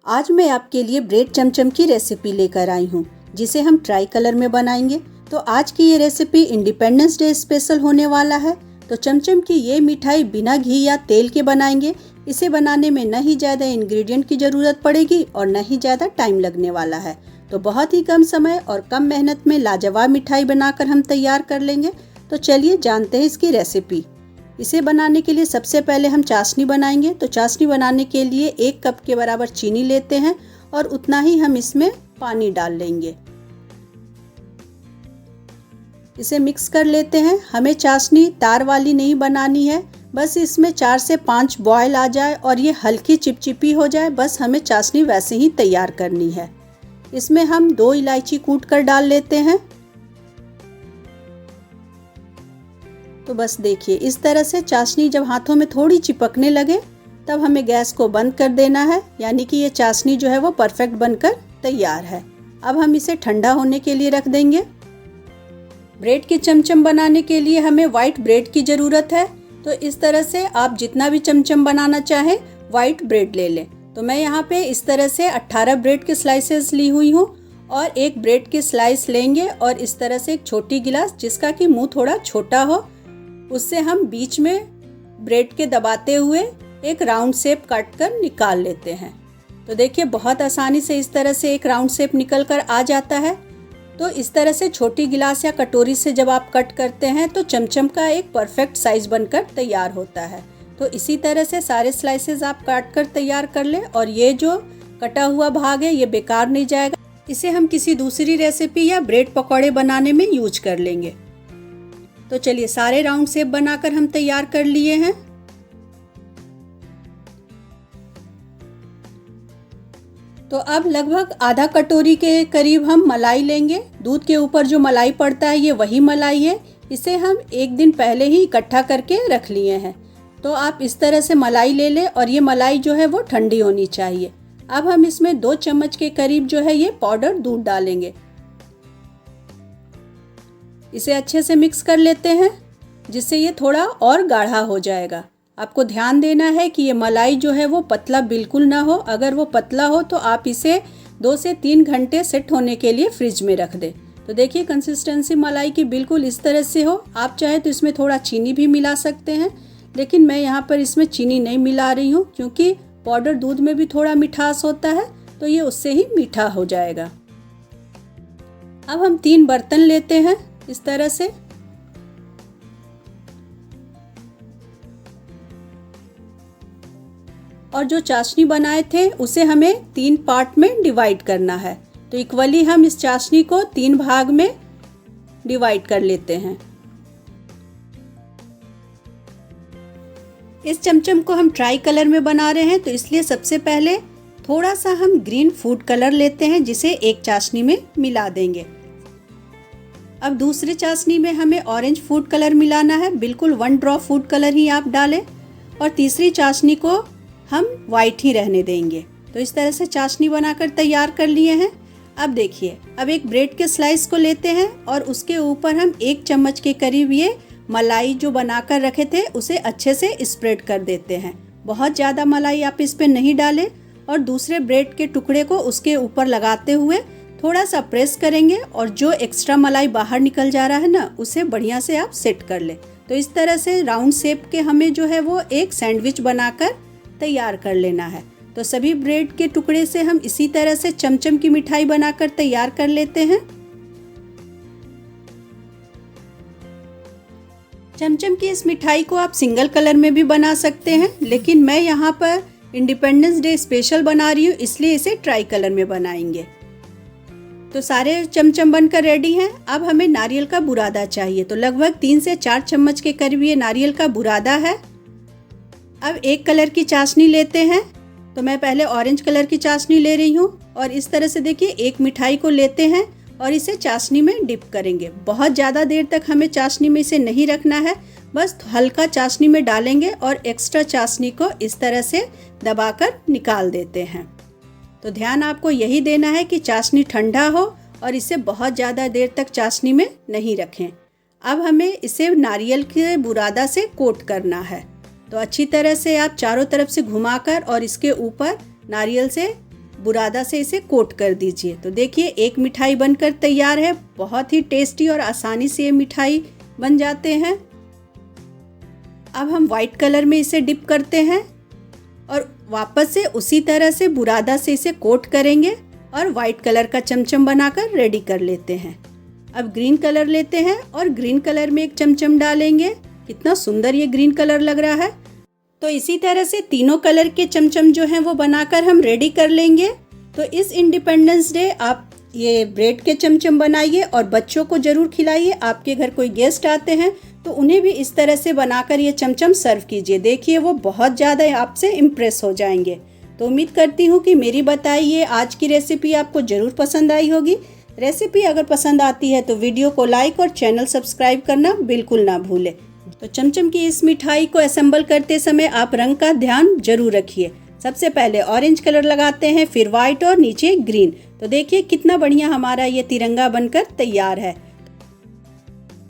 आज मैं आपके लिए ब्रेड चमचम की रेसिपी लेकर आई हूँ जिसे हम ट्राई कलर में बनाएंगे। तो आज की ये रेसिपी इंडिपेंडेंस डे स्पेशल होने वाला है। तो चमचम की ये मिठाई बिना घी या तेल के बनाएंगे। इसे बनाने में न ही ज़्यादा इंग्रेडिएंट की ज़रूरत पड़ेगी और न ही ज़्यादा टाइम लगने वाला है। तो बहुत ही कम समय और कम मेहनत में लाजवाब मिठाई बनाकर हम तैयार कर लेंगे। तो चलिए जानते हैं इसकी रेसिपी। इसे बनाने के लिए सबसे पहले हम चाशनी बनाएंगे। तो चाशनी बनाने के लिए 1 कप के बराबर चीनी लेते हैं और उतना ही हम इसमें पानी डाल लेंगे। इसे मिक्स कर लेते हैं। हमें चाशनी तार वाली नहीं बनानी है, बस इसमें 4 से 5 बॉयल आ जाए और ये हल्की चिपचिपी हो जाए, बस हमें चाशनी वैसे ही तैयार करनी है। इसमें हम 2 इलायची कूट कर डाल लेते हैं। तो बस देखिए इस तरह से चाशनी जब हाथों में थोड़ी चिपकने लगे तब हमें गैस को बंद कर देना है, यानी कि ये चाशनी जो है वो परफेक्ट बनकर तैयार है। अब हम इसे ठंडा होने के लिए रख देंगे। ब्रेड की चमचम बनाने के लिए हमें वाइट ब्रेड की ज़रूरत है। तो इस तरह से आप जितना भी चमचम बनाना चाहें वाइट ब्रेड ले लें। तो मैं यहाँ पे इस तरह से 18 ब्रेड के स्लाइसेस ली हुई हूँ और एक ब्रेड की स्लाइस लेंगे और इस तरह से एक छोटी गिलास जिसका कि मुंह थोड़ा छोटा हो, उससे हम बीच में ब्रेड के दबाते हुए एक राउंड शेप काट कर निकाल लेते हैं। तो देखिए बहुत आसानी से इस तरह से एक राउंड शेप निकल कर आ जाता है। तो इस तरह से छोटी गिलास या कटोरी से जब आप कट करते हैं तो चमचम का एक परफेक्ट साइज बनकर तैयार होता है। तो इसी तरह से सारे स्लाइसेस आप काट कर तैयार कर लें और ये जो कटा हुआ भाग है ये बेकार नहीं जाएगा। इसे हम किसी दूसरी रेसिपी या ब्रेड पकौड़े बनाने में यूज कर लेंगे। तो चलिए सारे राउंड शेप बनाकर हम तैयार कर लिए हैं। तो अब लगभग आधा कटोरी के करीब हम मलाई लेंगे। दूध के ऊपर जो मलाई पड़ता है ये वही मलाई है। इसे हम एक दिन पहले ही इकट्ठा करके रख लिए हैं। तो आप इस तरह से मलाई ले लें और ये मलाई जो है वो ठंडी होनी चाहिए। अब हम इसमें 2 चम्मच के करीब जो है ये पाउडर दूध डालेंगे। इसे अच्छे से मिक्स कर लेते हैं जिससे ये थोड़ा और गाढ़ा हो जाएगा। आपको ध्यान देना है कि ये मलाई जो है वो पतला बिल्कुल ना हो। अगर वो पतला हो तो आप इसे 2 से 3 घंटे सेट होने के लिए फ्रिज में रख दें। तो देखिए कंसिस्टेंसी मलाई की बिल्कुल इस तरह से हो। आप चाहे तो इसमें थोड़ा चीनी भी मिला सकते हैं, लेकिन मैं यहाँ पर इसमें चीनी नहीं मिला रही हूँ क्योंकि पाउडर दूध में भी थोड़ा मिठास होता है, तो ये उससे ही मीठा हो जाएगा। अब हम 3 बर्तन लेते हैं इस तरह से। और जो चाशनी बनाए थे उसे हमें 3 पार्ट में डिवाइड करना है। तो इक्वली हम इस चाशनी को 3 भाग में डिवाइड कर लेते हैं। इस चमचम को हम ट्राई कलर में बना रहे हैं, तो इसलिए सबसे पहले थोड़ा सा हम ग्रीन फूड कलर लेते हैं जिसे एक चाशनी में मिला देंगे। अब दूसरी चाशनी में हमें ऑरेंज फूड कलर मिलाना है। बिल्कुल 1 ड्रॉप फूड कलर ही आप डालें और तीसरी चाशनी को हम वाइट ही रहने देंगे। तो इस तरह से चाशनी बनाकर तैयार कर लिए हैं। अब देखिए, अब एक ब्रेड के स्लाइस को लेते हैं और उसके ऊपर हम 1 चम्मच के करीब ये मलाई जो बनाकर रखे थे उसे अच्छे से स्प्रेड कर देते हैं। बहुत ज़्यादा मलाई आप इस पर नहीं डालें और दूसरे ब्रेड के टुकड़े को उसके ऊपर लगाते हुए थोड़ा सा प्रेस करेंगे और जो एक्स्ट्रा मलाई बाहर निकल जा रहा है ना उसे बढ़िया से आप सेट कर ले। तो इस तरह से राउंड शेप के हमें जो है वो एक सैंडविच बनाकर तैयार कर लेना है। तो सभी ब्रेड के टुकड़े से हम इसी तरह से चमचम की मिठाई बनाकर तैयार कर लेते हैं। चमचम की इस मिठाई को आप सिंगल कलर में भी बना सकते हैं, लेकिन मैं यहाँ पर इंडिपेंडेंस डे स्पेशल बना रही हूँ इसलिए इसे ट्राई कलर में बनाएंगे। तो सारे चमचम बनकर रेडी हैं। अब हमें नारियल का बुरादा चाहिए। तो लगभग 3 से 4 चम्मच के करीब ये नारियल का बुरादा है। अब एक कलर की चाशनी लेते हैं। तो मैं पहले ऑरेंज कलर की चाशनी ले रही हूँ और इस तरह से देखिए एक मिठाई को लेते हैं और इसे चाशनी में डिप करेंगे। बहुत ज़्यादा देर तक हमें चाशनी में इसे नहीं रखना है, बस हल्का चाशनी में डालेंगे और एक्स्ट्रा चाशनी को इस तरह से दबाकर निकाल देते हैं। तो ध्यान आपको यही देना है कि चाशनी ठंडा हो और इसे बहुत ज़्यादा देर तक चाशनी में नहीं रखें। अब हमें इसे नारियल के बुरादा से कोट करना है। तो अच्छी तरह से आप चारों तरफ से घुमाकर और इसके ऊपर नारियल से बुरादा से इसे कोट कर दीजिए। तो देखिए एक मिठाई बनकर तैयार है। बहुत ही टेस्टी और आसानी से ये मिठाई बन जाते हैं। अब हम वाइट कलर में इसे डिप करते हैं और वापस से उसी तरह से बुरादा से इसे कोट करेंगे और वाइट कलर का चमचम बनाकर रेडी कर लेते हैं। अब ग्रीन कलर लेते हैं और ग्रीन कलर में एक चमचम डालेंगे। कितना सुंदर ये ग्रीन कलर लग रहा है। तो इसी तरह से तीनों कलर के चमचम जो हैं वो बनाकर हम रेडी कर लेंगे। तो इस इंडिपेंडेंस डे आप ये ब्रेड के चमचम बनाइए और बच्चों को ज़रूर खिलाइए। आपके घर कोई गेस्ट आते हैं तो उन्हें भी इस तरह से बनाकर ये चमचम सर्व कीजिए। देखिए वो बहुत ज़्यादा आपसे इम्प्रेस हो जाएंगे। तो उम्मीद करती हूँ कि मेरी बताई ये आज की रेसिपी आपको ज़रूर पसंद आई होगी। रेसिपी अगर पसंद आती है तो वीडियो को लाइक और चैनल सब्सक्राइब करना बिल्कुल ना भूलें। तो चमचम की इस मिठाई को असेंबल करते समय आप रंग का ध्यान जरूर रखिए। सबसे पहले ऑरेंज कलर लगाते हैं, फिर वाइट और नीचे ग्रीन। तो देखिए कितना बढ़िया हमारा ये तिरंगा बनकर तैयार है।